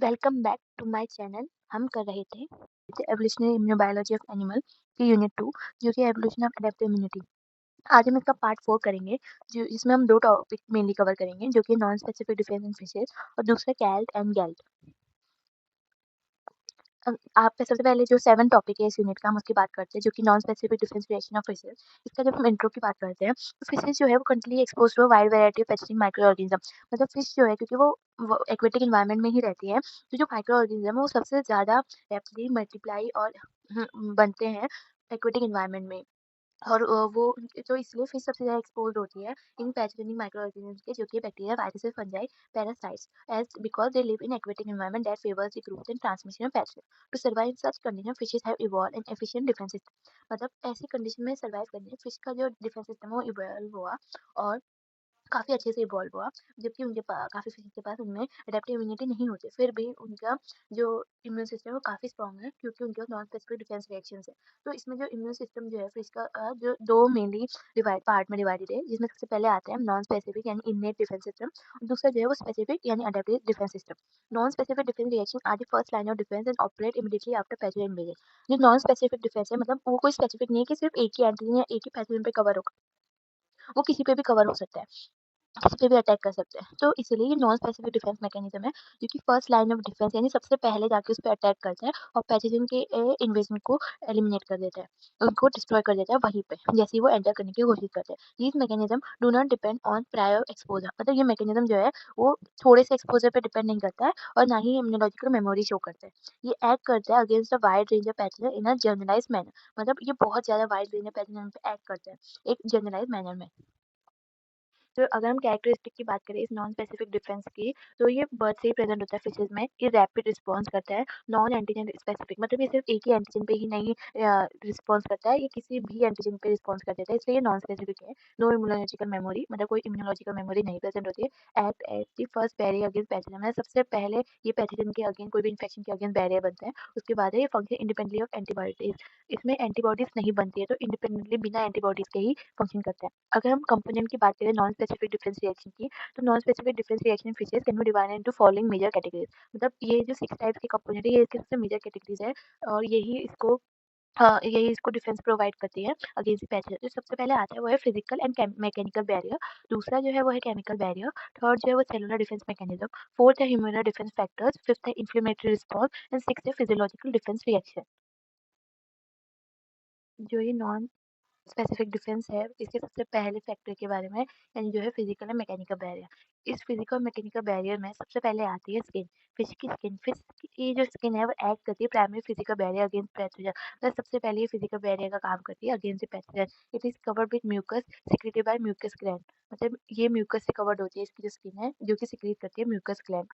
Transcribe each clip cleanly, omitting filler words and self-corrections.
Welcome back to my channel. हम कर रहे थे एवोल्यूशनरी इम्यूनोबायोलॉजी ऑफ एनिमल की यूनिट 2 जो कि एवोल्यूशन ऑफ अडेप्टिव इम्यूनिटी। आज हम इसका पार्ट 4 करेंगे जो इसमें हम 2 टॉपिक मेनली कवर करेंगे जो कि non specific defence in fishes और दूसरा कैल्ट एंड गैल्ट। आप पे सबसे पहले जो 7 टॉपिक है इस यूनिट का हम उसकी बात करते हैं जो कि non specific defence reaction of fishes. इसका जब हम इंट्रो की बात करते हैं तो फिशेस जो है वो continuously exposed to a wide variety of pathogenic micro organism. मतलब फिश जो है क्योंकि वो एक्वेटिक एनवायरनमेंट में ही रहती है तो जो माइक्रो ऑर्गेनिज्म है वो सबसे ज़्यादा रैपिडली मल्टीप्लाई और बनते हैं एक्वेटिक एनवायरनमेंट में। और वो तो इसलिए फिश सबसे ज़्यादा एक्सपोज़ होती है इन पैथोजेनिक माइक्रोऑर्गेनिज़्म्स के जो कि bacteria, viruses, fungi, parasites as because they live in aquatic environment that favours the growth and transmission of pathogen. To survive in such condition fishes have evolved an efficient defence system. मतलब ऐसी condition में survive करने fish का जो defence system है वो evolve हुआ और काफ़ी अच्छे से इवॉल्व हुआ, जबकि उनके काफ़ी फिशेज़ के पास उनमें एडेप्टिव इम्यूनिटी नहीं होती, फिर भी उनका जो इम्यून सिस्टम है वो काफ़ी स्ट्रॉन्ग है क्योंकि उनके नॉन स्पेसिफिक डिफेंस रिएक्शंस है। तो इसमें जो इम्यून सिस्टम जो है फिश का जो 2 मेनली पार्ट में डिवाइडेड है, जिसमें सबसे पहले आता है नॉन स्पेसिफिक यानी इन्नेट डिफेंस सिस्टम और दूसरा जो है वो स्पेसिफिक यानी adaptive defence system. Non specific defence reaction are the first line of defence and operate immediately after pathogen invasion. जो नॉन स्पेसिफिक डिफेंस है मतलब वो कोई स्पेसिफिक नहीं है कि सिर्फ एक ही एंटीजन या एक ही पैथोजन पे कवर होगा, वो किसी पे भी कवर हो सकता है। किसी पे भी अटैक कर सकते हैं। तो इसीलिए ये नॉन स्पेसिफिक डिफेंस मैकेनिज्म है, जो कि फर्स्ट लाइन ऑफ डिफेंस यानी सबसे पहले जाके उस पे अटैक करता है और पैथोजन के इन्वेजन को एलिमिनेट कर देता है, उनको डिस्ट्रॉय कर देता है वहीं पे, जैसे ही वो एंटर करने की कोशिश करते हैं। This mechanism do not depend on prior exposure. मतलब ये मैकेनिज्म जो है, वो थोड़े से एक्सपोज़र पे डिपेंड नहीं करता है और ना ही इम्यूनोलॉजिकल मेमोरी शो करता है। ये एक्ट करता है against a wide range of pathogen in a generalised manner. मतलब ये बहुत ज़्यादा वाइड रेंज ऑफ पैथोजन पे एक्ट करता है, एक जनरलाइज्ड मैनर में। तो अगर हम कैरेक्टरिस्टिक की बात करें इस नॉन स्पेसिफिक डिफेंस की, तो ये बर्थ से ही प्रेजेंट होता है फिशेज़ में। ये रैपिड रिस्पॉन्स करता है, नॉन एंटीजन स्पेसिफिक। मतलब ये सिर्फ एक ही एंटीजन पे ही नहीं रिस्पॉन्स करता है, ये किसी भी एंटीजन पे रिस्पॉन्स कर देता है, इसलिए ये नॉन स्पेसिफिक है। नो इम्यूनोलॉजिकल मेमोरी, मतलब कोई इम्यूनोलॉजिकल मेमोरी नहीं प्रेजेंट होती है। Act as the first barrier against pathogen. मतलब सबसे पहले ये पैथोजन के अगेंस्ट, कोई भी इन्फेक्शन के अगेंस्ट बैरियर बनता है। उसके बाद है ये फंक्शन इंडिपेंडेंटली ऑफ एंटीबॉडीज। इसमें एंटीबॉडीज नहीं बनती है, तो इंडिपेंडेंटली बिना एंटीबॉडीज के ही फंक्शन करता है। अगर हम कंपोनेंट की बात करें नॉन स्पेसिफिक डिफरेंस रिएक्शन की, तो non specific difference reaction fishes can be divided into following major categories. मतलब ये जो 6 टाइप्स के कंपोनेंट है, ये इसके सबसे मेजर कैटेगरीज है और यही इसको डिफेंस प्रोवाइड करती है अगेंस्ट पैथोजन। जो सबसे पहले आता है वो है फिजिकल एंड मैकेनिकल बैरियर, दूसरा जो है वो है केमिकल बैरियर, थर्ड जो है वो सेलुलर डिफेंस मैकेनिज्म, फोर्थ है ह्यूमरल डिफेंस फैक्टर्स, फिफ्थ है इन्फ्लेमेटरी रिस्पॉन्स एंड सिक्स्थ है फिजियोलॉजिकल डिफेंस रिएक्शन। जो ये नॉन स्पेसिफिक डिफेंस है, इसके सबसे पहले फैक्टर के बारे में यानी जो है फिजिकल एंड मैकेनिकल बैरियर। इस फिजिकल और मैकेनिकल बैरियर में सबसे पहले आती है स्किन। फिश की स्किन, फिश की जो स्किन है वो एक्ट करती है primary physical barrier against pathogen. मतलब सबसे पहले ये फिजिकल बैरियर का काम करती है against the pathogen. It is covered with mucus secreted by mucus gland. मतलब ये म्यूकस से कवर्ड होती है इसकी जो स्किन है, जो कि सिक्रीट करती है म्यूकस ग्लैंड।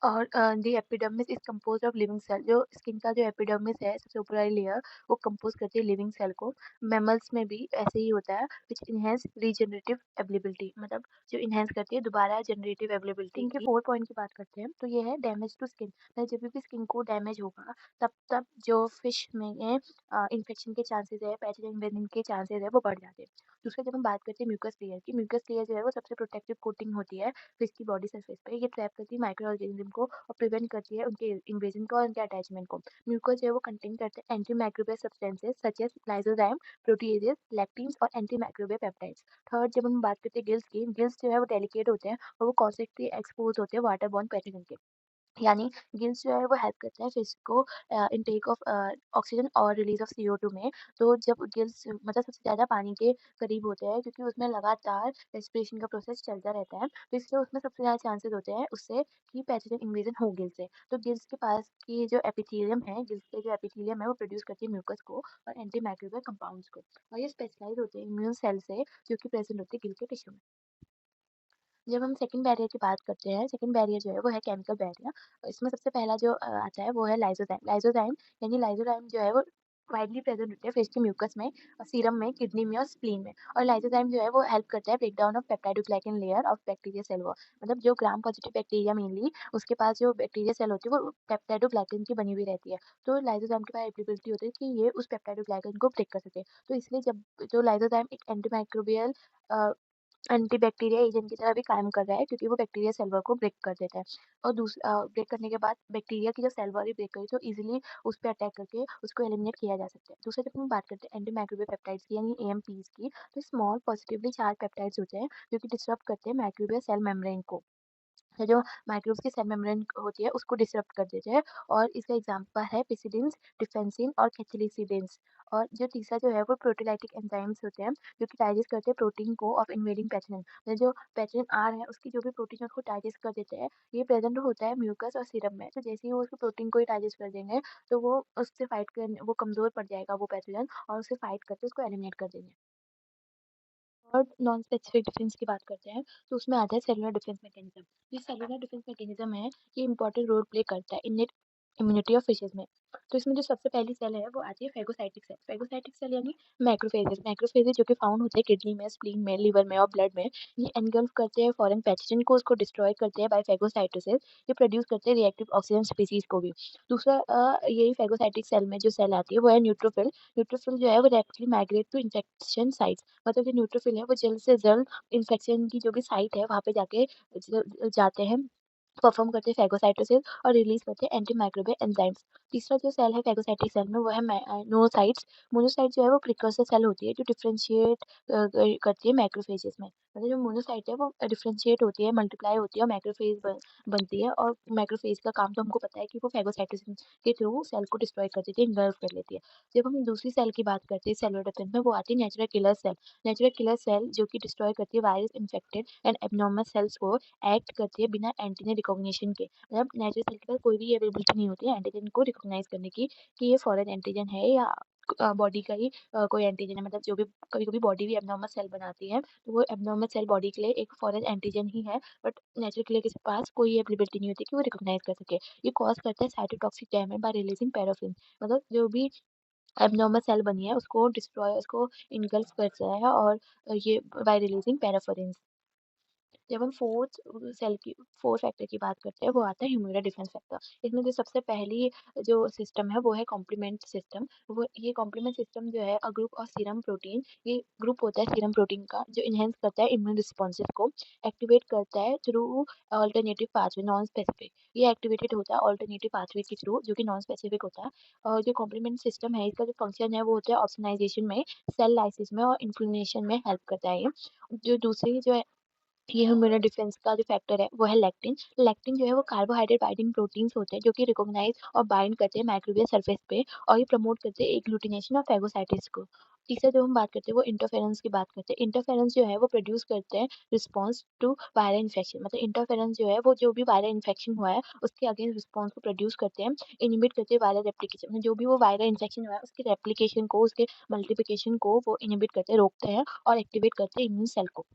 और the epidermis is composed of living cell. जो स्किन का जो एपिडर्मिस है, सबसे ऊपर वाली लेयर, वो कंपोज करती है लिविंग सेल को। मैमल्स में भी ऐसे ही होता है, विच इनहेंस रीजनरेटिव एबिलिटी। मतलब जो इनहेंस करती है दोबारा जनरेटिव एबिलिटी की। 4 पॉइंट की बात करते हैं तो ये है डैमेज टू स्किन। मतलब जब भी स्किन को डैमेज होगा तब तब जो फिश में इन्फेक्शन के चांसेस है, पैथोजन इन्वेजन के चांसेस है, वो बढ़ जाते हैं। दूसरा जब हम बात करते हैं म्यूकस लेयर की, म्यूकस लेयर जो है वो सबसे प्रोटेक्टिव कोटिंग होती है फिश की बॉडी सरफेस पे। ये ट्रैप करती है माइक्रो ऑर्गेनिज्म को और प्रिवेंट करती है उनके इन्वेजन को और उनके अटैचमेंट को। म्यूकस जो है वो कंटेन करते हैं antimicrobial substances such as lysozyme, proteases, lectins और एंटी माइक्रोबियल पेप्टाइड्स। थर्ड जब हम बात करते हैं गिल्स की, गिल्स जो है वो डेलिकेट होते हैं और वो कॉन्स्टेंटली एक्सपोज होते हैं वाटर बॉर्न पैथोजन के। यानी गिल्स जो है वो हेल्प करते हैं फिश को इनटेक ऑफ ऑक्सीजन और रिलीज ऑफ CO2 में। तो जब गिल्स मतलब सबसे ज़्यादा पानी के करीब होते हैं क्योंकि उसमें लगातार रेस्पिरेशन का प्रोसेस चलता रहता है, तो इसलिए उसमें सबसे ज़्यादा चांसेस होते हैं उससे कि पैथोजन इन्वेजन हो गिल से। तो गिल्स के पास की जो एपिथेलियम है, गिल्स के जो एपिथेलियम है वो प्रोड्यूस करती है म्यूकस को और एंटी माइक्रोबियल कंपाउंड्स को, और ये स्पेशलाइज होते हैं इम्यून सेल से जो कि प्रेजेंट होते हैं गिल के टिश्यू में। जब हम सेकंड बैरियर की बात करते हैं, सेकंड बैरियर जो है वो है केमिकल बैरियर। इसमें सबसे पहला जो आता है वो है लाइसोजाइम। लाइसोजाइम यानी लाइसोजाइम जो है वो वाइडली प्रेजेंट होते हैं फिश के म्यूकस में और सीरम में, किडनी में और स्प्लीन में। और लाइसोजाइम जो है वो हेल्प करता है breakdown of peptidoglycan layer of bacteria cell wall. मतलब जो ग्राम पॉजिटिव बैक्टीरिया मेनली, उसके पास जो बैक्टीरिया सेल होती है वो पेप्टाइडोग्लाइकन की बनी हुई रहती है। तो लाइसोजाइम के पास एबिलिटी होती है कि ये उस पेप्टाइडोग्लाइकन को ब्रेक कर सके। तो इसलिए जब जो लाइसोजाइम एक एंटीमाइक्रोबियल एंटीबैक्टीरिया एजेंट की तरह भी काम कर रहा है, क्योंकि वो बैक्टीरिया सेल वॉल को ब्रेक कर देता है। और ब्रेक करने के बाद बैक्टीरिया की जब सेल वॉल ही ब्रेक करी, तो ईज़िली उस पे अटैक करके उसको एलिमिनेट किया जा सकता है। दूसरा, जब हम बात करते हैं एंटी माइक्रोबियल पेप्टाइड्स की यानी एएमपीज़ की, तो स्मॉल पॉजिटिवली चार्ज पेप्टाइड्स होते हैं जो कि डिसरप्ट करते हैं माइक्रोबियल सेल मेम्ब्रेन को। तो जो माइक्रोब्स की सेल मेम्ब्रेन होती है उसको डिसरप्ट कर देते हैं। और इसका एग्जांपल है पिसिडिन्स, डिफेंसिन और कैथिलिसिडेन्स। और जो तीसरा जो है वो प्रोटीलाइटिक एंजाइम्स होते हैं जो कि डाइजेस्ट करते हैं प्रोटीन को ऑफ इन्वेडिंग पैथोजन। मतलब जो पैथोजन आ रहा है उसकी जो भी प्रोटीन है उसको डाइजेस्ट कर देते हैं। ये प्रेजेंट होता है म्यूकस और सीरम में। तो जैसे ही वो उसको प्रोटीन को ही डाइजेस्ट कर देंगे, तो वो उससे फाइट कर वो कमजोर पड़ जाएगा वो पैथोजन, और उससे फाइट करके उसको एलिमिनेट कर देंगे। और नॉन स्पेसिफिक डिफेंस की बात करते हैं, तो उसमें आता है सेलुलर डिफेंस मैकेनिज्म। ये सेलुलर डिफेंस मैकेनिज्म है, ये इंपॉर्टेंट रोल प्ले करता है इनेट इम्यूनिटी ऑफ फिशेज में। तो इसमें जो सबसे पहली सेल है वो आती है फेगोसाइटिक सेल। फेगोसाइटिक सेल यानी मैक्रोफेजेस। मैक्रोफेजेस जो कि फाउंड होते हैं किडनी में, स्प्लीन में, लिवर में और ब्लड में। ये एनगल्फ करते हैं फॉरेन पैथोजन को, उसको डिस्ट्रॉय करते हैं बाय फेगोसाइटोसिस। ये प्रोड्यूस करते हैं रिएक्टिव ऑक्सीजन स्पीसीज को भी। दूसरा यही फेगोसाइटिक सेल में जो सेल आती है वो है न्यूट्रोफिल। न्यूट्रोफिल जो है वो rapidly migrate to infection site. मतलब जो न्यूट्रोफिल है वो जल्द से जल्द इन्फेक्शन की जो भी साइट है वहाँ पे जाके जाते हैं, परफॉर्म करते हैं फेगोसाइटोसिस और रिलीज करते हैं एंटी माइक्रोबियल एंजाइम्स। तीसरा जो सेल है फेगोसाइटिक सेल में वो है मोनोसाइट्स। मोनोसाइट जो है वो प्रिकर्सर सेल होती है जो डिफरेंशिएट करती है मैक्रोफेजेस में। मतलब जो मोनोसाइट है वो डिफरेंशिएट होती है, मल्टीप्लाई होती है और मैक्रोफेज बनती है। और मैक्रोफेज का काम तो हमको पता है कि वो फेगोसाइटोसिस के थ्रू सेल को डिस्ट्रॉय कर देती है, इन्गल्फ कर लेती है। जब हम दूसरी सेल की बात करते हैं सेलुलर डिफेंस में, वो आती है natural killer cell. Natural killer cell जो कि डिस्ट्रॉय करती है virus infected and abnormal cells को, एक्ट करती है बिना एंटीजन रिकॉग्निशन के। मतलब नेचुरल सेल के पास कोई भी एबिलिटी नहीं होती है एंटीजन को रिकॉग्नाइज करने की कि ये फॉरेन एंटीजन है या बॉडी का ही कोई एंटीजन है। मतलब जो भी कभी कभी बॉडी भी एब्नॉर्मल सेल बनाती है, तो वो एब्नॉर्मल सेल बॉडी के लिए एक फॉरेन एंटीजन ही है। बट नेचुरल किलर के पास कोई एबिलिटी नहीं होती कि वो रिकॉग्नाइज कर सके। ये कॉज करता है cytotoxic damage bye releasing paraffin. मतलब जो भी एब्नॉर्मल सेल बनी है उसको डिस्ट्रॉय, उसको इनगल्फ करता है, और ये बाय रिलीजिंग पैराफिन। जब हम फोर्थ फैक्टर की बात करते हैं वो आता है ह्यूमन डिफेंस फैक्टर। इसमें जो सबसे पहली जो सिस्टम है वो है कॉम्प्लीमेंट सिस्टम। वो ये कॉम्प्लीमेंट सिस्टम जो है a group of serum protein, ये ग्रुप होता है सीरम प्रोटीन का जो इनहेंस करता है इम्यून रिस्पॉन्सेज को, एक्टिवेट करता है through alternative pathway non specific. ये एक्टिवेटेड होता है अल्टरनेटिव पाथवे के थ्रू जो कि नॉन स्पेसिफिक होता है। और जो कॉम्प्लीमेंट सिस्टम है इसका जो फंक्शन है वो होता है ऑप्सोनाइजेशन में, सेल लाइसिस में और इन्फ्लेमेशन में हेल्प करता है ये। जो दूसरी जो ये ह्यूमन डिफेंस का जो फैक्टर है वो है लैक्टिन। लैक्टिन जो है वो कार्बोहाइड्रेट बाइंडिंग प्रोटीन्स होते हैं जो कि रिकॉग्नाइज और बाइंड करते हैं माइक्रोबियल सरफेस पे, और ये प्रमोट करते हैं एग्लूटिनेशन और फेगोसाइटिस को। तीसरा जो हम बात करते हैं वो इंटरफेरेंस की बात करते हैं। इंटरफेरेंस जो है वो प्रोड्यूस करते हैं रिस्पॉन्स टू वायरल इन्फेक्शन। मतलब इंटरफेरेंस जो है वो जो भी वायरल इन्फेक्शन हुआ है उसके अगेंस्ट रिस्पॉन्स को प्रोड्यूस करते हैं, इनिबिट करते हैं वायरल रेप्लिकेशन। मतलब जो भी वो वायरल इन्फेक्शन हुआ है उसके रेप्लिकेशन को, उसके मल्टीप्लिकेशन को वो इनिबिट करते हैं, रोकते हैं और एक्टिवेट करते हैं इम्यून सेल को।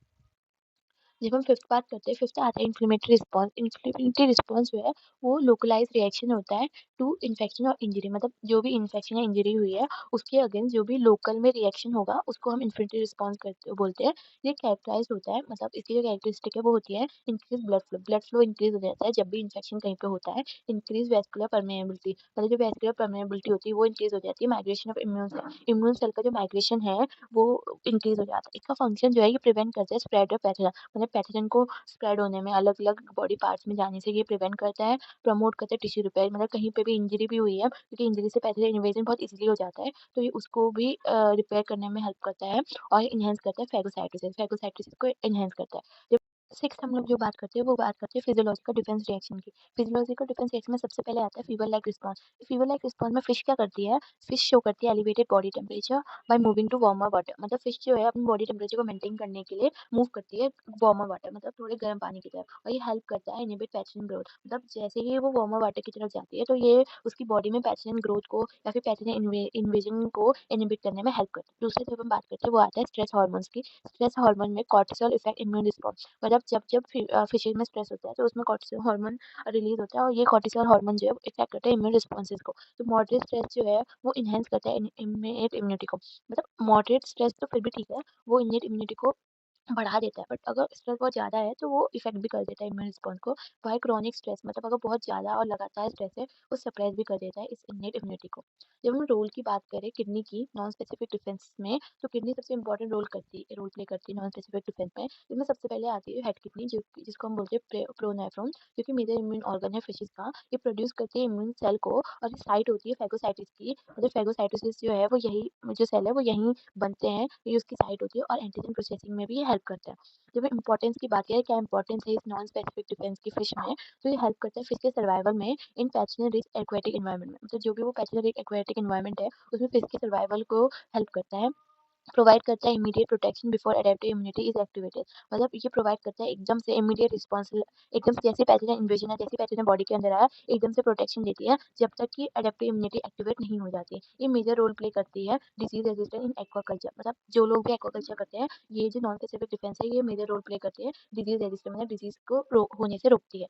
जब हम फिफ्थ बात करते हैं, फिफ्थ आता है इन्फ्लेमेटरी रिस्पॉन्स। इन्फ्लेमेटरी रिस्पॉन्स जो है वो लोकलाइज रिएक्शन होता है टू इन्फेक्शन और इंजरी। मतलब जो भी इन्फेक्शन या इंजरी हुई है उसके अगेंस्ट जो भी लोकल में रिएक्शन होगा उसको हम इन्फ्लेमेटरी रिस्पॉन्स करते बोलते हैं। ये कैरेक्टराइज होता है, मतलब इसकी जो कैरेक्टरिस्टिक है वो होती है increase blood flow. Blood flow increase हो जाता है जब भी इन्फेक्शन कहीं पे होता है। इंक्रीज वेस्कुलर परमेबिलिटी, मतलब जो वेस्कुलर परमेबिलिटी होती है वो इंक्रीज हो जाती है। माइग्रेशन ऑफ इम्यून सेल का जो माइग्रेशन है वो इंक्रीज हो जाता है। इसका फंक्शन जो है ये प्रिवेंट करता है स्प्रेड ऑफ पैथोजन। मतलब पैथोजन को स्प्रेड होने में, अलग-अलग बॉडी पार्ट्स में जाने से ये प्रिवेंट करता है। प्रमोट करता है टिश्यू रिपेयर। मतलब कहीं पे भी इंजरी भी हुई है, क्योंकि इंजरी से पैथोजन इन्वेजन बहुत ईज़िली हो जाता है, तो ये उसको भी रिपेयर करने में हेल्प करता है और एनहांस करता है फेगोसाइटोसिस। फेगोसाइटोसिस को एनहांस करता है। सिक्स्थ हम लोग जो बात करते हैं वो बात करते हैं फिजियोलॉजिकल डिफेंस रिएक्शन की। फिजियोलॉजिकल डिफेंस रिएक्शन में सबसे पहले आता है fever like response. Fever like response में फिश क्या करती है, फिश शो करती है elevated body temperature by moving to warmer water. मतलब फिश जो है अपनी बॉडी टेम्परेचर को मेंटेन करने के लिए मूव करती है वार्मर वाटर, मतलब थोड़े गर्म पानी की तरफ, और ये हेल्प करता है इनहिबिट पैथोजन ग्रोथ। मतलब जैसे ही वो वार्मर वाटर की तरफ जाती है तो ये उसकी बॉडी में पैथोजन ग्रोथ को या फिर पैथोजन इन्वेजन को इनहिबिट करने में हेल्प करती है। दूसरे जब हम बात करते हैं वो आता है स्ट्रेस हार्मोन्स की। स्ट्रेस हार्मोन में कॉर्टिसोल इफेक्ट इम्यून रिस्पॉन्स। मतलब जब फिशेज में स्ट्रेस होता है तो उसमें कॉर्टिसोल हार्मोन रिलीज होता है, और ये कॉर्टिसोल हार्मोन जो है इफेक्ट करता है इम्यून रिस्पॉन्सेज को। तो मॉडरेट स्ट्रेस जो है वो इनहेंस करता है इम्यूनिटी को। मतलब मॉडरेट स्ट्रेस तो फिर भी ठीक है, वो इन्हेट इम्यूनिटी को बढ़ा देता है। बट अगर स्ट्रेस बहुत ज़्यादा है तो वो इफ़ेक्ट भी कर देता है इम्यून रिस्पॉन्स को। वहीं क्रोनिक स्ट्रेस मतलब अगर बहुत ज़्यादा और लगातार स्ट्रेस है, वो सप्रेस भी कर देता है इस इन्नेट इम्यूनिटी को। जब हम रोल की बात करें किडनी की नॉन स्पेसिफिक डिफेंस में, तो किडनी सबसे इंपॉर्टेंट रोल प्ले करती है नॉन स्पेसिफिक डिफेंस में। इसमें सबसे पहले आती है हेड किडनी जिसको हम बोलते हैं प्रोनेफ्रॉन, जो कि मेजर इम्यून ऑर्गन है फिशेज़ का। ये प्रोड्यूस करती है इम्यून सेल को, और ये साइट होती है फैगोसाइटिस की। मतलब फैगोसाइटोसिस जो है वो यही जो सेल है वो यहीं बनते हैं, ये उसकी साइट होती है, और एंटीजन प्रोसेसिंग में भी ये हेल्प करता है। जब हम इम्पोर्टेंस की बात करें, क्या इम्पोर्टेंस है इस नॉन स्पेसिफिक डिफेंस की फिश में, तो ये हेल्प करता है फिश के सर्वाइवल में इन पैथोजन रिच एक्वेटिक एनवायरनमेंट में। मतलब जो भी वो पैथोजन रिच एक्वेटिक एनवायरनमेंट है, उसमें फिश के सर्वाइवल को हेल्प करता है। प्रोवाइड करता है immediate protection before adaptive immunity is activated. मतलब ये प्रोवाइड करता है एकदम से इमीडिएट रिस्पॉन्स, एकदम से जैसे पैथोजन इन्वेजन है, जैसे पैथोजन बॉडी के अंदर आया, एकदम से प्रोटेक्शन देती है जब तक कि एडेप्टिव इम्यूनिटी एक्टिवेट नहीं हो जाती। ये मेजर रोल प्ले करती है डिजीज रेजिस्टेंस इन एक्वाकल्चर। मतलब जो लोग भी एक्वाकल्चर करते हैं, ये जो नॉन स्पेसिफिक डिफेंस है, ये मेजर रोल प्ले करती है डिजीज रेजिस्टेंस, मतलब डिजीज को होने से रोकती है।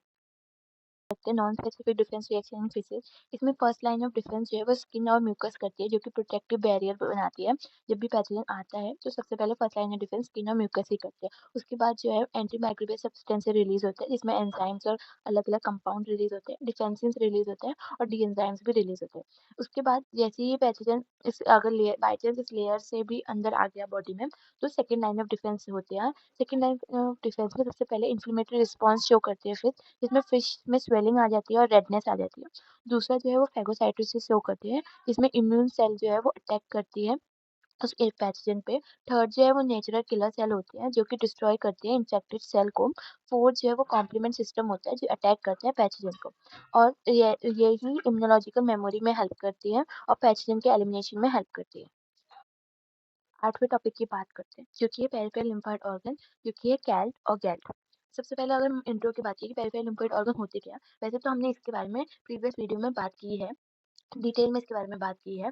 सकते हैं non specific defence reaction in fishes. इसमें फर्स्ट लाइन ऑफ डिफेंस जो है वो स्किन और म्यूकस करती है, जो कि प्रोटेक्टिव बैरियर बनाती है। जब भी पैथोजन आता है तो सबसे पहले first line of defence skin और म्यूकस ही करते हैं। उसके बाद जो है एंटी माइक्रोबियल सब्सटेंस रिलीज होते हैं, जिसमें एंजाइम्स और अलग अलग कंपाउंड रिलीज होते हैं, डिफेंसिन्स रिलीज होते हैं, और डी एंजाइम्स भी रिलीज होते हैं। उसके बाद जैसे ही पैथोजन इस अगर लेयर बाई चांस इस लेयर से भी अंदर आ गया बॉडी में, तो सेकेंड लाइन ऑफ डिफेंस होते हैं। सेकेंड लाइन ऑफ डिफेंस में सबसे पहले इन्फ्लेमेटरी रिस्पॉन्स शो करती है फिर, जिसमें फिश में स्वेलिंग आ जाती है और रेडनेस आ जाती है। दूसरा जो है वो फैगोसाइटोसिस शो करती है, जिसमें इम्यून सेल जो है वो अटैक करती है उस एक पैथोजन पे। थर्ड जो है वो नेचुरल किलर सेल होते हैं, जो कि डिस्ट्रॉय करती है इन्फेक्टेड सेल को। फोर्थ जो है वो कॉम्प्लीमेंट सिस्टम होता है, जो अटैक करता है पैथोजन को, और यही इम्यूनोलॉजिकल मेमोरी में हेल्प करती है और पैथोजन के एलिमिनेशन में हेल्प करती है। आठवें टॉपिक की बात करते हैं, जो कि है पेरिफेरल लिम्फोइड ऑर्गन, जो कि है कैल्ट और गैल्ट। सबसे पहले अगर हम इंट्रो की बात करें कि पेरिफेरल लिम्फोइड ऑर्गन होते क्या हैं, वैसे तो हमने इसके बारे में प्रीवियस वीडियो में बात की है, डिटेल में इसके बारे में बात की है।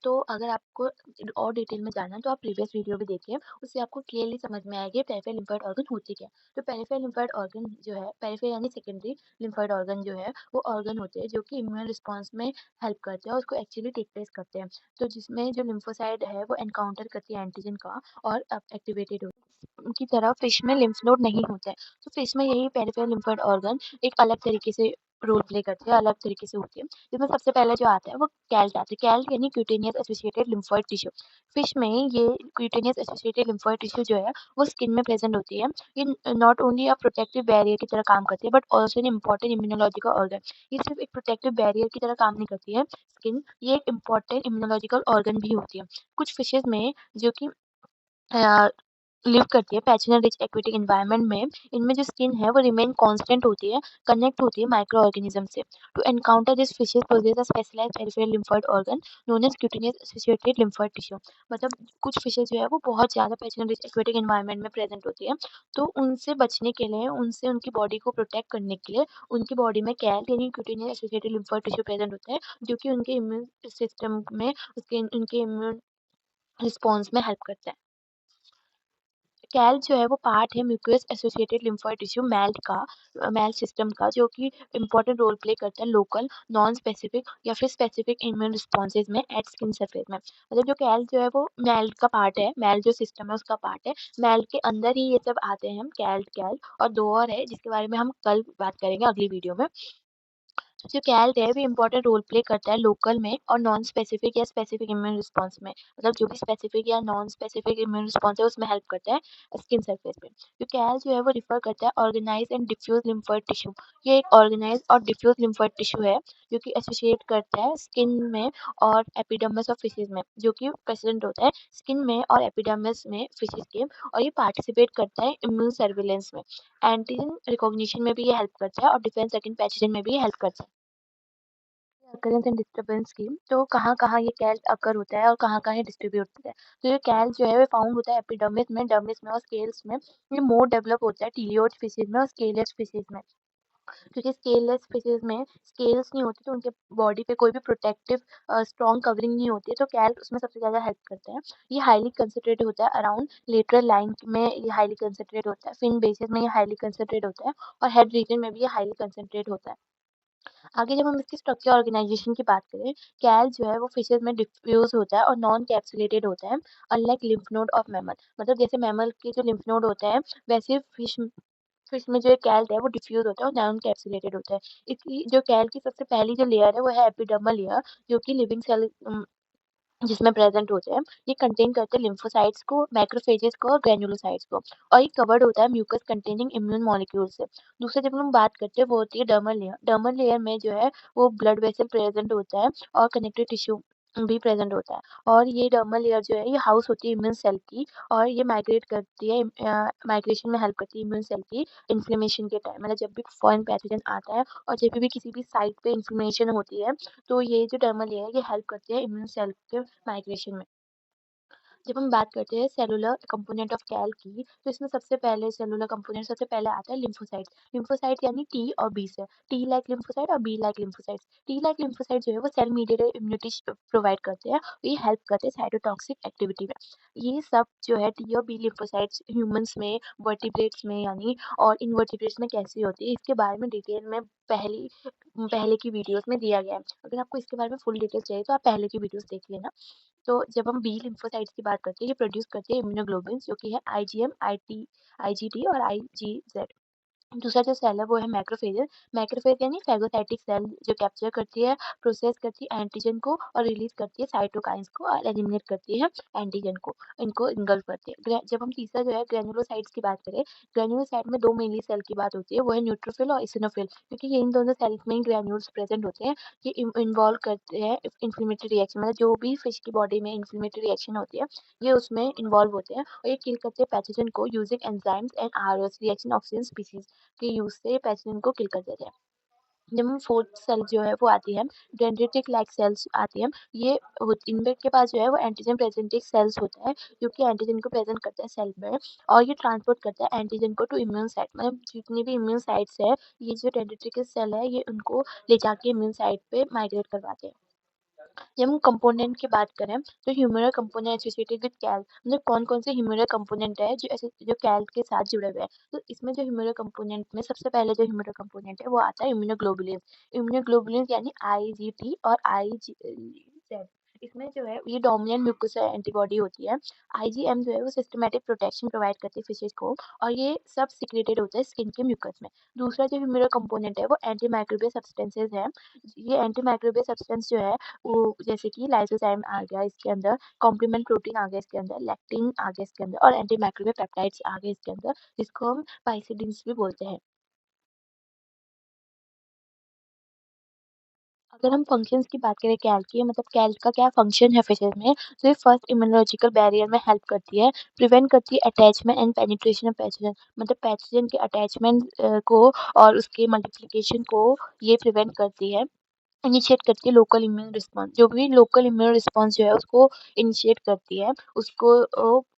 तो अगर आपको और डिटेल में जानना है तो आप प्रीवियस वीडियो भी देखिए, उससे आपको क्लियरली समझ में आएगी पेरिफेरल लिम्फोइड ऑर्गन होते क्या हैं। तो पेरिफेरल लिम्फोइड ऑर्गन जो है, पेरिफेरल यानी सेकेंडरी लिम्फोइड ऑर्गन जो है, वो ऑर्गन होते हैं जो कि इम्यून रिस्पॉन्स में हेल्प करते हैं और उसको एक्चुअली टेक प्लेस करते हैं। तो जिसमें जो लिम्फोसाइड है वो एनकाउंटर करती है एंटीजन का और एक्टिवेटेड होती है। की तरह फिश में लिम्फ नोड नहीं होते हैं, तो फिश में यही पेरिफेरल लिम्फोइड ऑर्गन एक अलग तरीके से रोल प्ले करते हैं, अलग तरीके से होती है। जिसमें सबसे पहले जो आता है वो कैल्ट आता है। कैल्ट यानी cutaneous associated lymphoid tissue. Fish में ये क्यूटेनियस एसोसिएटेड लिम्फोइड टिश्यू जो है वो स्किन में प्रेजेंट होती है। ये not only a protective barrier की तरह काम करती है, but also an important immunological organ. ये सिर्फ एक प्रोटेक्टिव बैरियर की तरह काम नहीं करती है स्किन, ये एक इम्पॉर्टेंट इम्यूनोलॉजिकल ऑर्गन भी होती है। कुछ फिशेज में जो कि लिव करती है पैथोजन रिच एक्वेटिक एनवायरनमेंट में, इनमें जो स्किन है वो रिमेन कांस्टेंट होती है, कनेक्ट होती है माइक्रो ऑर्गेनिज्म से। To encounter this fishes possess a specialised peripheral lymphoid organ known as cutaneous associated lymphoid tissue. मतलब कुछ फिशेज जो है वो बहुत ज़्यादा पैथोजन रिच एक्वेटिक एनवायरनमेंट में प्रेजेंट होती है, तो उनसे बचने के लिए, उनसे उनकी बॉडी को प्रोटेक्ट करने के लिए उनकी बॉडी में कैल्ट यानी cutaneous associated lymphoid tissue present होता है, जो कि उनके इम्यून सिस्टम में उनके इम्यून रिस्पॉन्स में हेल्प करता है। कैल जो है वो पार्ट है mucus associated lymphoid tissue melt का, मैल सिस्टम का, जो कि इम्पोर्टेंट रोल प्ले करता है लोकल, नॉन स्पेसिफिक या फिर स्पेसिफिक इम्यून रिस्पॉन्सेज में एट स्किन सरफेस में। मतलब जो कैल जो है वो मैल्ट का पार्ट है, मैल जो सिस्टम है उसका पार्ट है। मैल्ट के अंदर ही ये सब आते हैं, हम कैल्ट कैल और दो और है जिसके बारे में हम कल बात करेंगे अगली वीडियो में। जो कैल्ट है भी इम्पोर्टेंट रोल प्ले करता है लोकल में और नॉन स्पेसिफिक या स्पेसिफिक इम्यून रिस्पॉन्स में। मतलब जो भी स्पेसिफिक या नॉन स्पेसिफिक इम्यून रिस्पॉन्स है उसमें हेल्प करता है स्किन सरफेस पे। जो कैल जो है वो रिफर करता है organise and diffuse lymphoid tissue. ये एक ऑर्गेनाइज और डिफ्यूज लिम्फोइड टिश्यू है, जो कि एसोसिएट करता है स्किन में और एपिडर्मिस ऑफ फिशेज में, जो कि प्रेजेंट होता है स्किन में और एपिडर्मिस में फिशेज के, और ये पार्टिसिपेट करता है इम्यून सर्विलेंस में। एंटीजन रिकॉग्निशन में भी ये हेल्प करता है और डिफेंस अगेंस्ट पैथोजन में भी ये हेल्प करता है। अकरेंस एंड डिस्टर्बेंस की, तो कहाँ-कहाँ ये कैल अकर होता है और कहाँ-कहाँ ये डिस्ट्रीब्यूट होता है। तो ये कैल जो है वो फाउंड होता है एपिडर्मिस में, डर्मिस में और स्केल्स में। ये मोर डेवलप होता है टीलियोड स्पीशीज में और स्केलियस स्पीशीज में। क्योंकि स्केललेस स्पीशीज में स्केल्स नहीं होते, तो उनके बॉडी पे कोई भी प्रोटेक्टिव स्ट्रॉन्ग कवरिंग नहीं होती है, तो कैल उसमें सबसे ज़्यादा हेल्प करते हैं। ये हाईली कंसंट्रेट होता है अराउंड लेटरल लाइन में, ये हाईली कंसंट्रेट होता है। फिन बेसिस में ये हाईली कंसंट्रेट होता है और हेड रीजन में भी ये हाईली कंसंट्रेट होता है। आगे जब हम इसकी स्ट्रक्चर ऑर्गेनाइजेशन की बात करें, कैल जो है वो फिशेज़ में डिफ्यूज़ होता है और नॉन कैप्सुलेटेड होता है, unlike lymph node of mammal. मतलब जैसे मैमल के जो लिम्फ नोड होते हैं, वैसे फिश में जो कैल्ट है वो डिफ्यूज़ होता है और नॉन कैप्सुलेटेड होता है। इसकी जो कैल की सबसे पहली जो लेयर है वो है एपिडर्मल लेयर, जो कि लिविंग सेल जिसमें प्रेज़ेंट होते हैं। ये कंटेन करते हैं लिम्फोसाइट्स को, मैक्रोफेजेस को और ग्रैन्युलोसाइट्स को, और ये कवर्ड होता है म्यूकस कंटेनिंग इम्यून मॉलिक्यूल्स से। दूसरा जब हम बात करते हैं वो होती है डर्मल लेयर। डर्मल लेयर में जो है वो ब्लड वेसल प्रेज़ेंट होता है और कनेक्टिव टिश्यू भी प्रेज़ेंट होता है। और ये डर्मल लेयर जो है ये हाउस होती है इम्यून सेल की, और ये माइग्रेट करती है माइग्रेशन में हेल्प करती है इम्यून सेल की इन्फ्लेमेशन के टाइम। मतलब जब भी फॉरेन पैथोजन आता है और जब भी किसी भी साइट पे इन्फ्लेमेशन होती है, तो ये जो डर्मल लेयर है ये हेल्प करती है इम्यून सेल के माइग्रेशन में। जब हम बात करते हैं सेलुलर कंपोनेंट ऑफ कैल की, तो इसमें सबसे पहले सेलुलर कंपोनेंट सबसे पहले आता है लिम्फोसाइट्स। लिम्फोसाइट यानी टी और बी से, टी लाइक लिम्फोसाइट और be like lymphocytes. T like lymphocyte जो है वो सेल मीडिएटेड इम्यूनिटी प्रोवाइड करते हैं, ये हेल्प करते हैं साइटोटॉक्सिक एक्टिविटी में। ये सब जो है टी और बी लिम्फोसाइट्स ह्यूमंस में, वर्टिब्रेट्स में यानी, और इनवर्टिब्रेट्स में कैसी होती है, इसके बारे में डिटेल में पहले की वीडियोस में दिया गया है। अगर आपको इसके बारे में फुल डिटेल चाहिए तो आप पहले की वीडियोस देख लेना। तो जब हम बी लिम्फोसाइट्स की बात करते हैं, ये प्रोड्यूस करते हैं इम्यूनोग्लोबुलिन्स, जो कि है आईजीएम, आईजीटी और आईजीजेड। दूसरा जो सेल है वो है मैक्रोफेजेस। मैक्रोफेज यानी फेगोसाइटिक सेल, जो कैप्चर करती है, प्रोसेस करती है एंटीजन को और रिलीज करती है साइटोकाइंस को और एलिमिनेट करती है एंटीजन को। इनको इंगल्फ करती है। जब हम तीसरा जो है ग्रेनुलोसाइट्स की बात करें, ग्रेनुलोसाइट में दो मेनली सेल की बात होती है, वो है न्यूट्रोफिल और इसिनोफिल, क्योंकि ये इन दोनों सेल्स में ही ग्रेन्यूल्स प्रेजेंट होते हैं। ये इन्वॉल्व करते हैं इन्फ्लेमेटरी रिएक्शन, मतलब जो भी फिश की बॉडी में इन्फ्लेमेटरी रिएक्शन होती है, ये उसमें इन्वॉल्व होते हैं, और ये किल करते हैं पैथोजन को using enzymes and ROS reaction oxygen species के यूज़ से पैथोजन को किल कर देते हैं। जब हम फोर्थ सेल जो है वो आती है, डेंड्रिटिक लाइक सेल्स आती है। ये इनमें के पास जो है वो एंटीजन प्रेजेंटिंग सेल्स होता है, जो कि एंटीजन को प्रेजेंट करता है सेल में, और ये ट्रांसपोर्ट करता है एंटीजन को टू इम्यून साइट। मतलब जितनी भी इम्यून साइट्स है, ये जो डेंड्रिटिक सेल है ये उनको ले जाके इम्यून साइट पे माइग्रेट करवाते हैं। जब हम कंपोनेंट की बात करें, तो ह्यूमरल कंपोनेंट एसोसिएटेड विद कैल, मतलब कौन-कौन से ह्यूमरल कंपोनेंट है जो कैल के साथ जुड़े हुए हैं। तो इसमें जो ह्यूमरल कंपोनेंट में सबसे पहले जो ह्यूमरल कंपोनेंट है वो आता है इम्यूनोग्लोबुलिन। इम्यूनोग्लोबुलिन यानी आईजीटी और आईजीजेड। इसमें जो है ये डोमिनेंट म्यूकोसा एंटीबॉडी होती है। आईजीएम जो है वो सिस्टमैटिक प्रोटेक्शन प्रोवाइड करती है फिशेज को, और ये सब सिक्रेटेड होता है स्किन के म्यूकस में। दूसरा जो ह्यूमरल कंपोनेंट है वो एंटी माइक्रोबियल सब्सटेंसेस है। ये एंटी माइक्रोबियल सब्सटेंस जो है वो, जैसे कि लाइसोजाइम आ गया इसके अंदर, कॉम्प्लीमेंट प्रोटीन आ गया इसके अंदर, लैक्टिन आ गया इसके अंदर, और एंटी माइक्रोबियल पेप्टाइड्स आ गए इसके अंदर, जिसको हम पाइसिडिन्स भी बोलते हैं। अगर हम फंक्शंस की बात करें कैल की, मतलब कैल का क्या फंक्शन है फिशेज में, तो ये फर्स्ट इम्यूनोलॉजिकल बैरियर में हेल्प करती है, प्रिवेंट करती है attachment and penetration of pathogen, मतलब पैथोजन के अटैचमेंट को और उसके मल्टीप्लिकेशन को ये प्रिवेंट करती है। इनिशिएट करती है लोकल इम्यून रिस्पॉन्स, जो भी लोकल इम्यून रिस्पॉन्स जो है उसको इनिशिएट करती है, उसको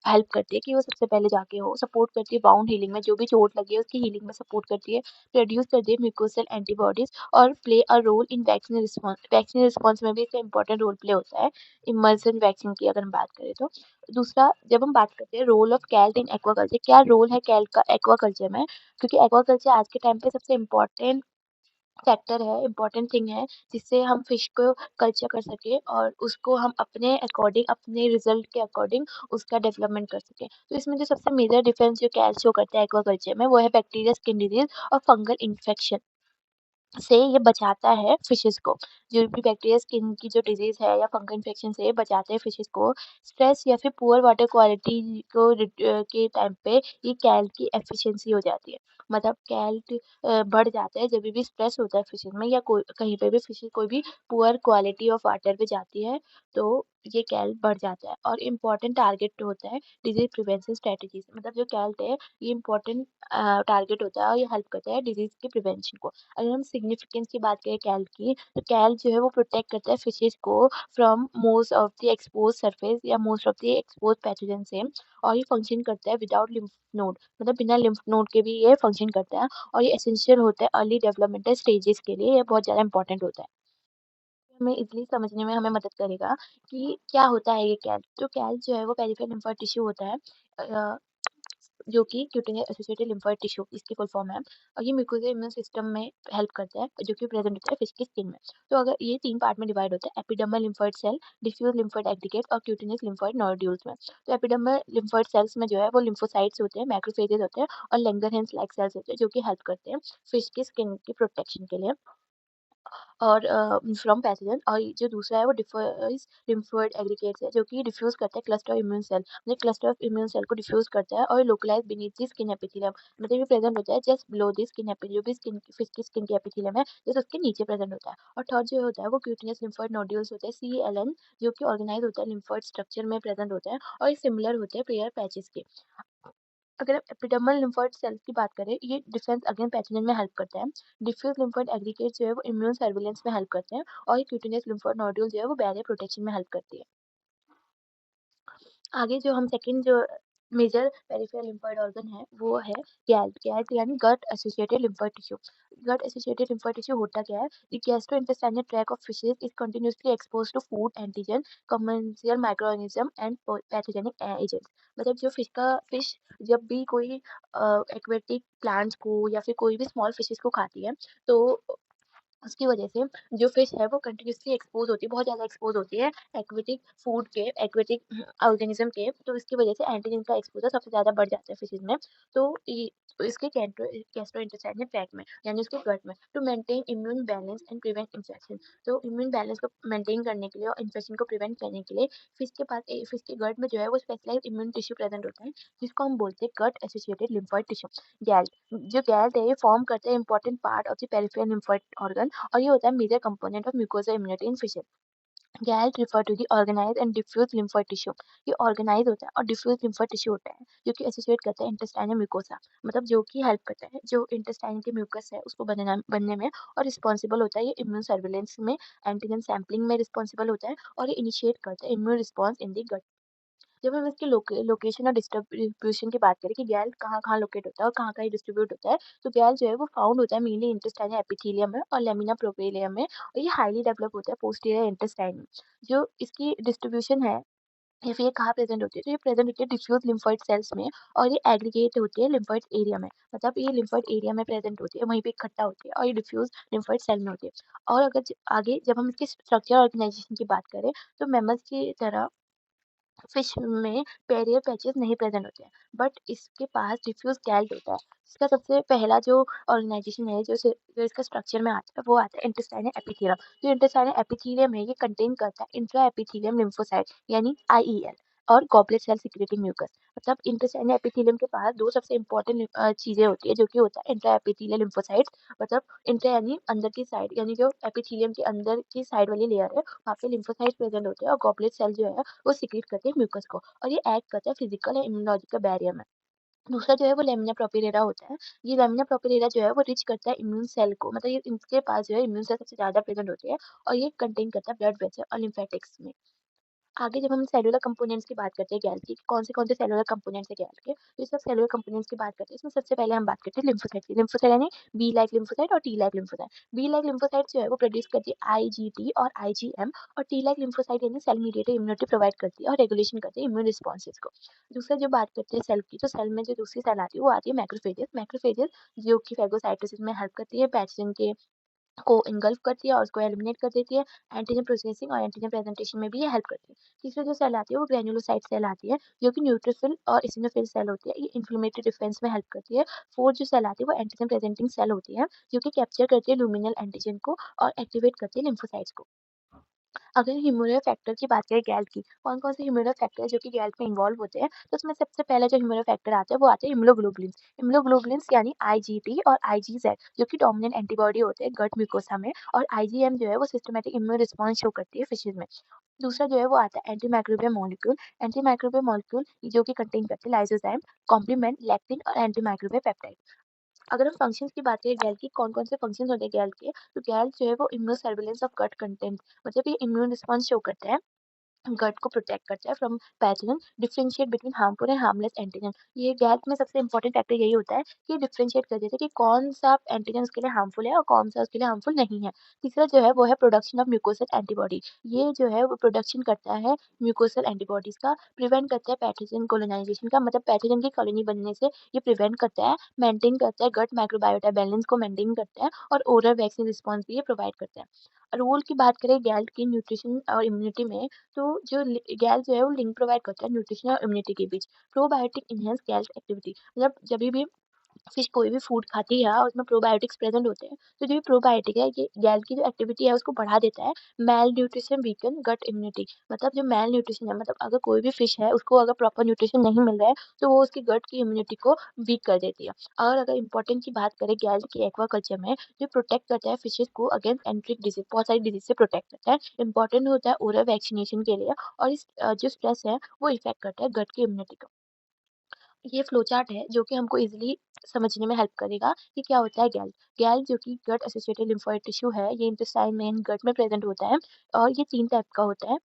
हेल्प करती है कि वो सबसे पहले जाके हो, सपोर्ट करती है बाउंड हीलिंग में, जो भी चोट लगी है उसकी हीलिंग में सपोर्ट करती है, प्रोड्यूस करती है म्यूकोसल एंटीबॉडीज, और play a role in vaccine response. Vaccine response में भी इसका इंपॉर्टेंट रोल प्ले होता है, इमर्सन वैक्सीन की अगर हम बात करें तो। दूसरा, जब हम बात करते हैं रोल ऑफ कैल्ट इन एक्वाकल्चर, क्या रोल है कैल्ट का एक्वाकल्चर में, क्योंकि एक्वाकल्चर आज के टाइम पे सबसे इम्पोर्टेंट फैक्टर है, इम्पोर्टेंट थिंग है, जिससे हम फिश को कल्चर कर सकें और उसको हम अपने अकॉर्डिंग, अपने रिजल्ट के अकॉर्डिंग उसका डेवलपमेंट कर सकें। तो इसमें जो सबसे मेजर डिफरेंस जो कैल शो करता है एक्वाकल्चर में, वो है बैक्टीरिया स्किन डिजीज और फंगल इन्फेक्शन से ये बचाता है फिशेस को। जो भी बैक्टीरिया स्किन की जो डिजीज़ है या फंगल इन्फेक्शन से बचाते हैं फिशेस को। स्ट्रेस या फिर पुअर वाटर क्वालिटी को के टाइम पे ये कैल्ट की एफिशिएंसी हो जाती है। मतलब कैल्ट बढ़ जाता है जब भी स्ट्रेस होता है फिशेस में, या कोई कहीं पे भी फिशेस कोई भी पुअर क्वालिटी ऑफ वाटर पे जाती है, तो ये कैल्ट बढ़ जाता है। और इम्पोर्टेंट टारगेट होता है डिजीज़ प्रिवेंशन स्ट्रैटेजीज़, मतलब जो कैल्ट है ये इम्पोर्टेंट टारगेट होता है और ये हेल्प करता है डिजीज़ के प्रिवेंशन को। अगर हम सिग्निफिकेंस की बात करें कैल की, तो कैल जो है वो प्रोटेक्ट करता है फिशेस को from most of the expose surface या most of the expose pathogen से, और ये फंक्शन करता है विदाउट लिम्फ नोड, मतलब बिना लिम्फ नोड के भी ये फंक्शन करता है, और ये एसेंशियल होता है अर्ली डेवलपमेंटल स्टेजेस के लिए, ये बहुत ज़्यादा इंपॉर्टेंट होता है। हमें इज़िली समझने में हमें मदद करेगा कि क्या होता है ये कैल। तो कैल जो है वो पेरिफेरल लिम्फोइड टिश्यू होता है। जो कि क्यूटेनियस एसोसिएटेड लिम्फोइड टिश्यू इसकी फुल फॉर्म है। और ये म्यूकोसा इम्यून सिस्टम में हेल्प करता है, जो कि प्रेजेंट होता है फिश की स्किन में। तो अगर ये 3 पार्ट में डिवाइड होता है, epidermal lymphoid cell, diffuse lymphoid aggregate और क्यूटेनियस लिम्फोइड नोड्यूल्स में। तो एपिडर्मल लिम्फोइड सेल्स में जो है वो लिम्फोसाइट्स होते हैं, मैक्रोफेजेस होते हैं और लैंगरहैंस लाइक सेल्स होते हैं, जो कि हेल्प करते हैं फिश की स्किन की प्रोटेक्शन के लिए और फ्रॉम पैथोजन। और जो दूसरा है वो डिफॉइस लिम्फोइड एग्रीगेट्स है, जो कि डिफ्यूज़ करता है क्लस्टर इम्यून सेल, मतलब क्लस्टर ऑफ इम्यून सेल को डिफ्यूज़ करता है और localise beneath the skin epithelium, मतलब ये प्रेजेंट होता है just below the skin epithelium, जो भी स्किन फिश की स्किन की एपिथेलियम है जस्ट उसके नीचे प्रेजेंट होता है। और थर्ड जो होता है वो क्यूटेनियस लिम्फोइड नोड्यूल्स होते हैं, CLN, जो कि ऑर्गेनाइज होता है लिम्फोइड स्ट्रक्चर में प्रेजेंट होते हैं और सिमिलर होते हैं पेयर पैचेस के। अगर एपिडर्मल लिम्फोइड सेल्स की बात करें, ये डिफेंस अगेंस्ट पैथोजन में हेल्प करता है। डिफ्यूज लिम्फोइड एग्रीगेट जो है वो इम्यून सर्विलेंस में हेल्प करते हैं और ये क्यूटेनियस लिम्फोइड नोड्यूल जो है वो बैरियर प्रोटेक्शन में हेल्प करती है। आगे जो हम सेकंड जो मेजर पेरिफेरल लिम्फोइड ऑर्गन है वो है गैल्ट। गैल्ट यानी gut associated lymphoid tissue. Gut associated lymphoid tissue होता क्या है? The gastrointestinal tract of fishes is continuously exposed to food, antigen, commensal microorganism and pathogenic agents. मतलब जो फिश जब भी कोई एक्वेटिक प्लांट्स को या फिर कोई भी स्मॉल फिशेस को खाती है, तो उसकी वजह से जो फिश है वो कंटिन्यूअसली एक्सपोज होती है, बहुत ज़्यादा एक्सपोज होती है एक्वेटिक फूड के, एक्वेटिक ऑर्गेनिज्म के। तो इसकी वजह से एंटीजन का एक्सपोजर सबसे ज़्यादा बढ़ जाता है फिशेज में। तो इसके गैस्ट्रोइंटेस्टाइनल ट्रैक्ट में यानी उसके गट में, to maintain immune balance and prevent infection. तो इम्यून बैलेंस को मेंटेन करने के लिए और इन्फेक्शन को प्रिवेंट करने के लिए फिश के गट में जो है वो स्पेशलाइज्ड इम्यून टिश्यू प्रेजेंट होता है, जिसको हम बोलते हैं gut associated lymphoid tissue, GALT. जो गैल्ट है ये फॉर्म करते हैं important part of the peripheral lymphoid organ और ये होता है major component of mucosa immunity in fishes. GALT refer to the organise and diffuse lymphoid tissue. ये ऑर्गेनाइज होता है और डिफ्यूज लिम्फोइड टिश्यू होता है, जो कि एसोसिएट करता है इंटेस्टाइनल म्यूकोसा, मतलब जो कि हेल्प करता है जो इंटेस्टाइन के म्यूकस है उसको बनने में, और रिस्पॉन्सिबल होता है ये इम्यून सर्विलेंस में, एंटीजन सैम्पलिंग में रिस्पॉन्सिबल होता है और ये इनिशिएट करता है immune response in the gut. जब हम इसके लोकेशन और डिस्ट्रीब्यूशन की बात करें कि गैल कहाँ-कहाँ लोकेट होता है और कहाँ-कहाँ ये डिस्ट्रीब्यूट होता है, तो गैल जो है वो फाउंड होता है मेनली इंटेस्टाइनल एपिथेलियम में और लेमिना प्रोपिलियम में, और ये हाईली डेवलप होता है पोस्टीरियर इंटेस्टाइन में। जो इसकी डिस्ट्रीब्यूशन है या फिर ये कहाँ प्रेजेंट होती है, तो ये प्रेजेंट होती है डिफ्यूज लिम्फोइड सेल्स में और ये एग्रीगेट होती है लिम्फोइड एरिया में, मतलब ये लिम्फोइड एरिया में प्रेजेंट होती है, वहीं पे इकट्ठा होती है और ये डिफ्यूज लिम्फोइड सेल में होती है। और अगर आगे जब हम इसके स्ट्रक्चर ऑर्गेनाइजेशन की बात करें, तो मेमल्स की तरह फिश में पेरियर पैचेस नहीं प्रेजेंट होते हैं, बट इसके पास डिफ्यूज गैल्ट होता है। इसका सबसे पहला जो ऑर्गेनाइजेशन है जो इसका स्ट्रक्चर में आता है वो आता है इंटेस्टाइनल एपिथेलियम। जो इंटेस्टाइनल एपिथेलियम है ये कंटेन करता है इंट्रा एपिथेलियम लिम्फोसाइट यानी IEL और गॉबलेट सेल सिक्रेटिंग म्यूकस। मतलब इंटेस्टाइनल एपिथेलियम के पास दो सबसे इंपॉर्टेंट चीजें होती है, जो कि होता है इंट्रा एपिथेलियल लिम्फोसाइट, मतलब इंट्रा यानी अंदर की साइड, यानी जो एपिथेलियम के अंदर की साइड वाली लेयर है वहाँ पे लिम्फोसाइट प्रेजेंट होते हैं, और गॉबलेट सेल जो है वो सिक्रीट करते हैं म्यूकस को, और ये एक्ट करता है फिजिकल और इम्यूनोलॉजिकल बैरियर में। दूसरा जो है वो लेमिना प्रोपिलेरा होता है। ये लेमिना प्रोपिलेरा जो है वो रिच करता है इम्यून सेल को, मतलब ये इनके पास जो है इम्यून सेल सबसे ज़्यादा प्रेजेंट होते हैं और ये कंटेन करता है ब्लड वेसल और लिम्फेटिक्स में। आगे जब हम सेलुलर कंपोनेंट्स की बात करते हैं गैल की, कौन से सेलुलर कंपोनेंट्स हैं गैल के, तो ये सब सेलुलर कंपोनेंट्स की बात करते हैं। इसमें सबसे पहले हम बात करते हैं लिम्फोसाइट की। लिम्फोसाइट यानी बी लाइक लिम्फोसाइट और T like lymphocyte. Be like lymphocyte जो है वो प्रोड्यूस करती है IgT और IgM, और टी लाइक लिम्फोसाइट यानी सेल मीडिएटेड इम्यूनिटी प्रोवाइड करती है और रेगुलेशन करती है इम्यून रिस्पॉन्सेज को। दूसरा जो बात करते हैं सेल की, तो सेल में जो दूसरी सेल आती है वो आती है मैक्रोफेजेस। मैक्रोफेजेस जो कि फेगोसाइटोसिस में हेल्प करती है, पैथोजन के को इनगल्फ करती है और उसको एलिमिनेट कर देती है। एंटीजन प्रोसेसिंग और एंटीजन प्रेजेंटेशन में भी ये हेल्प करती है। तीसरी जो सेल आती है वो ग्रेन्युलोसाइट सेल आती है, जो कि न्यूट्रोफिल और इसिनोफिल सेल होती है, ये इन्फ्लेमेटरी डिफेंस में हेल्प करती है। फोर्थ जो सेल आती है वो एंटीजन प्रेजेंटिंग सेल होती है, जो कि कैप्चर करती है लुमिनल एंटीजन को और एक्टिवेट करती है लिम्फोसाइट्स को। अगर ह्यूमरल फैक्टर की बात करें गैल्ट की, कौन-कौन से ह्यूमरल फैक्टर है जो कि गैल्ट में इन्वॉल्व होते हैं, तो उसमें सबसे पहला जो ह्यूमरल फैक्टर आता है वो आते हैं इम्यूनोग्लोबुलिन्स। इम्यूनोग्लोबुलिन्स यानी IgT और IgZ, जो कि डोमिनेंट एंटीबॉडी होते हैं गट म्यूकोसा में, और IgM जो है वो सिस्टमैटिक इम्यून रिस्पॉन्स शो करती है फिशेज में। दूसरा जो है वो आता है anti microbial molecule. Anti microbial molecule जो कि कंटेन करते हैं लाइसोजाइम, कॉम्प्लीमेंट, लैक्टिन और एंटी माइक्रोबियल पेप्टाइड। अगर हम फंक्शंस की बात करें गैल की, कौन-कौन से फंक्शंस होते हैं गैल के, तो गैल जो है वो immunosurveillance of gut content, मतलब ये इम्यून रिस्पॉन्स शो करता है गट को प्रोटेक्ट करता है from pathogen, differentiate between harmful and harmless antigen. ये गैट में सबसे इंपॉर्टेंट फैक्टर यही होता है कि डिफरेंशिएट कर देता है कि कौन सा एंटीजन उसके लिए हार्मफुल है और कौन सा उसके लिए हार्मफुल नहीं है। तीसरा जो है वो है प्रोडक्शन ऑफ म्यूकोसल एंटीबॉडी। ये जो है वो प्रोडक्शन करता है म्यूकोसल एंटीबॉडीज का, प्रिवेंट करता है पैथोजन कोलोनाइजेशन का, मतलब पैथोजन की कॉलोनी बनने से ये प्रिवेंट करता है, मेंटेन करता है गट माइक्रोबायोटा बैलेंस को मेंटेन करता है और ओरल वैक्सीन रिस्पॉन्स भी ये प्रोवाइड करता है। रोल की बात करें गैल्ट की न्यूट्रिशन और इम्यूनिटी में, तो जो गैल जो है वो लिंक प्रोवाइड करता है न्यूट्रिशन और इम्यूनिटी के बीच। प्रोबायोटिक इनहेंस गैल्ट एक्टिविटी, मतलब जभी भी फिश कोई भी फूड खाती है और उसमें प्रोबायोटिक्स प्रेजेंट होते हैं, तो जो ये प्रोबायोटिक है ये गैल की जो एक्टिविटी है उसको बढ़ा देता है। मेल न्यूट्रिशन वीकन गट इम्यूनिटी, मतलब जो मेल न्यूट्रिशन है, मतलब अगर कोई भी फिश है उसको अगर प्रॉपर न्यूट्रिशन नहीं मिल रहा है तो वो उसकी गट की इम्यूनिटी को वीक कर देती है। और अगर इम्पोर्टेंट की बात करें गैल की एक्वाकल्चर में, जो प्रोटेक्ट करता है फिशेस को अगेंस्ट एंट्रिक डिजीज, बहुत सारी डिजीज से प्रोटेक्ट करता है, इंपॉर्टेंट होता है ओरल वैक्सीनेशन के लिए। और इस जो स्ट्रेस है वो इफेक्ट करता है गट की इम्यूनिटी को। ये फ्लो चार्ट है जो कि हमको इजीली समझने में हेल्प करेगा कि क्या होता है गैल। गैल जो कि गट एसोसिएटेड लिम्फोइड टिश्यू है, ये इंटेस्टाइन में गट में प्रेजेंट होता है और ये 3 टाइप का होता है।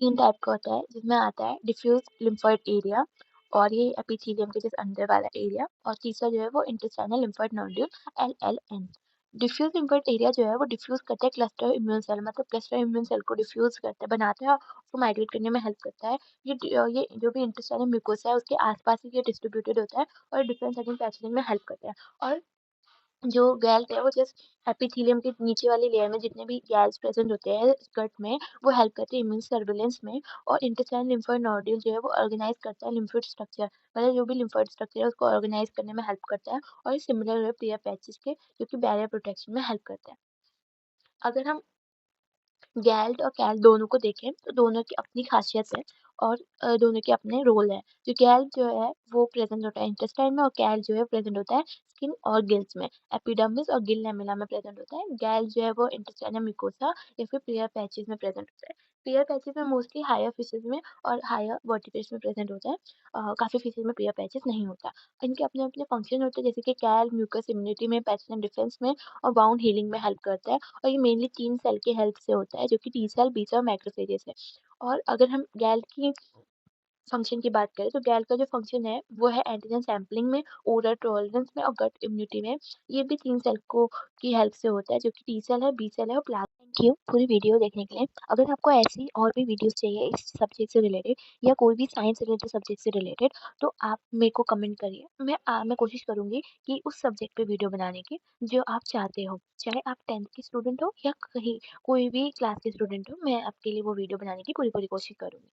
3 टाइप का होता है जिसमें आता है डिफ्यूज लिम्फोइड एरिया, और ये एपिथेलियम के जस्ट अंदर वाला एरिया, और तीसरा जो है वो intestinal lymphoid nodule, LLN. Diffuse lymphoid area जो है वो डिफ्यूज करता है क्लस्टर इम्यून सेल, मतलब क्लस्टर इम्यून सेल को डिफ्यूज करता है, बनाता है और उसको माइग्रेट करने में हेल्प करता है। ये जो भी इंटेस्टाइनल म्यूकोसा है उसके आसपास ही ये डिस्ट्रीब्यूटेड होता है और डिफरेंट सर्टेन पैथोजन में हेल्प करता है। और जो गैल्ट है वो जस्ट एपिथेलियम के नीचे वाली लेयर में जितने भी गैल्स प्रेजेंट होते हैं गट में, वो हेल्प करते हैं इम्यून सर्विलेंस में। और इंटेस्टाइनल लिम्फोइड नोड्यूल जो है वो ऑर्गेनाइज करता है लिम्फोइड स्ट्रक्चर, मतलब जो भी लिम्फोइड स्ट्रक्चर है उसको ऑर्गेनाइज करने में हेल्प करता है। और ये सिमिलर है प्रिया पैचेस के, जो कि बैरियर प्रोटेक्शन में हेल्प करता है। अगर हम गैल्ट और कैल्ट दोनों को देखें तो दोनों की अपनी खासियत है और दोनों के अपने रोल हैं। जो गैल्ट जो है वो प्रेजेंट होता है इंटेस्टाइन में, और कैल्ट जो है प्रेजेंट होता है स्किन और गिल्स में, एपिडर्मिस और गिल लैमेला में प्रेजेंट होता है। गैल्ट जो है वो इंटेस्टाइनल म्यूकोसा या फिर प्रियर पैचेस में प्रेजेंट होता है। प्रियर पैचेस में मोस्टली हायर फिशेज में और हायर वर्टिब्रेट्स में प्रेजेंट होता है। काफ़ी फिशेज में प्रियर पैचेस नहीं होता। इनके अपने अपने फंक्शन होते हैं, जैसे कि कैल म्यूकस इम्यूनिटी में, पैथोजन डिफेंस में और बाउंड हीलिंग में हेल्प करता है। और ये मेनली 3 सेल की हेल्प से होता है, जो कि टी सेल, बी सेल और मैक्रोफेजेस है। और अगर हम गैल की फंक्शन की बात करें तो गैल का जो फंक्शन है वो है एंटीजन सैंपलिंग में, ओरल टॉलरेंस में और गट इम्यूनिटी में। ये भी 3 सेल को की हेल्प से होता है, जो कि टी सेल है, बी सेल है और प्लाज्मा। थैंक यू पूरी वीडियो देखने के लिए। अगर आपको ऐसी और भी वीडियोस चाहिए इस सब्जेक्ट से रिलेटेड या कोई भी साइंस रिलेटेड सब्जेक्ट से रिलेटेड, तो आप मेरे को कमेंट करिए। मैं कोशिश करूँगी कि उस सब्जेक्ट पे वीडियो बनाने की जो आप चाहते हो। चाहे आप 10th के स्टूडेंट हो या कहीं कोई भी क्लास के स्टूडेंट हो, मैं आपके लिए वो वीडियो बनाने की पूरी-पूरी कोशिश करूँगी।